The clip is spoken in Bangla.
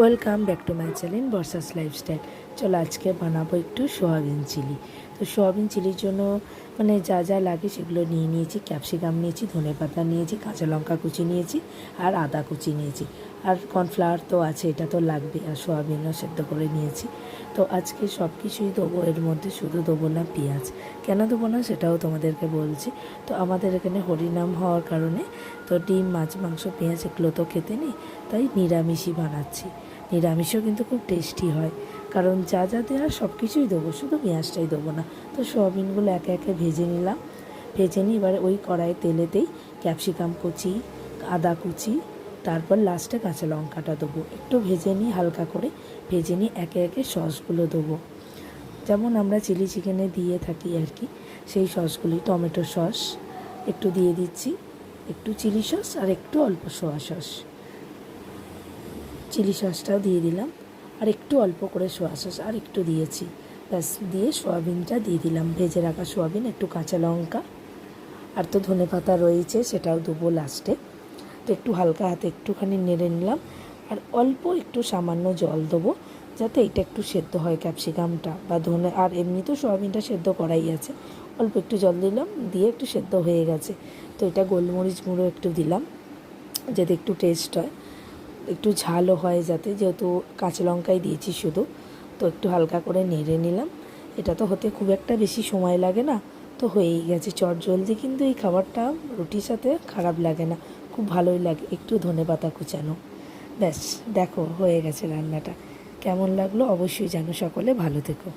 Welcome back to my channel বর্ষাস লাইফস্টাইল। চলো আজকে বানাবো একটু সোয়াবিন চিলি। তো সোয়াবিন চিলির জন্য যা যা লাগে সেগুলো নিয়ে নিয়েছি। ক্যাপসিকাম নিয়েছি, ধনেপাতা নিয়েছি, কাঁচা লঙ্কা কুচি নিয়েছি আর আদা কুচি নিয়েছি। আর কর্নফ্লাওয়ার তো আছে, এটা তো লাগবে। আর সোয়াবিনও সেদ্ধ করে নিয়েছি। তো আজকে সব কিছুই দেবো, এর মধ্যে শুধু দেবো না পেঁয়াজ। কেন দেবো না সেটাও তোমাদেরকে বলছি। তো আমাদের এখানে হরিনাম হওয়ার কারণে তো ডিম, মাছ, মাংস, পেঁয়াজ এগুলো তো খেতে নেই, তাই নিরামিষই বানাচ্ছি। নিরামিষও কিন্তু খুব টেস্টি হয়, কারণ যা যা দেওয়ার সব কিছুই দেবো, শুধু পেঁয়াজটাই দেবো না। তো সোয়াবিনগুলো একে একে ভেজে নিলাম। ভেজে নিই এবারে ওই কড়াই তেলেতেই ক্যাপসিকাম কুচি, আদা কুচি, তারপর লাস্টে কাঁচা লঙ্কাটা দেবো। একটু ভেজে নিই, হালকা করে ভেজে নিই। একে একে সসগুলো দেবো, যেমন আমরা চিলি চিকেনে দিয়ে থাকি আর কি, সেই সসগুলি। টমেটো সস একটু দিয়ে দিচ্ছি, একটু চিলি সস আর একটু অল্প সোয়া সস। চিলি সসটাও দিয়ে দিলাম, আর একটু অল্প করে সোয়া সস আর একটু দিয়েছি। ব্যাস, দিয়ে সোয়াবিনটা দিয়ে দিলাম, ভেজে রাখা সোয়াবিন। একটু কাঁচা লঙ্কা আর তো ধনেপাতা রয়েছে, সেটাও দেবো লাস্টে। তো একটু হালকা হাতে একটুখানি নেড়ে নিলাম, আর অল্প একটু সামান্য জল দেবো, যাতে এটা একটু সেদ্ধ হয়, ক্যাপসিকামটা বা ধনে। আর এমনি তো সোয়াবিনটা সেদ্ধ করাই আছে, অল্প একটু জল দিলাম, দিয়ে একটু সেদ্ধ হয়ে গেছে। তো এটা গোলমরিচ গুঁড়ো একটু দিলাম, যাতে একটু টেস্ট হয়, একটু ঝালও হয় যাতে, যেহেতু কাঁচা লঙ্কাই দিয়েছি শুধু। তো একটু হালকা করে নেড়ে নিলাম। এটা তো হতে খুব একটা বেশি সময় লাগে না, তো হয়েই গেছে চটজলদি। কিন্তু এই খাবারটা রুটির সাথে খারাপ লাগে না, খুব ভালোই লাগে। একটু ধনেপাতা কুচানো, ব্যাস। দেখো হয়ে গেছে রান্নাটা। কেমন লাগলো অবশ্যই জানো। সকলে ভালো থেকো।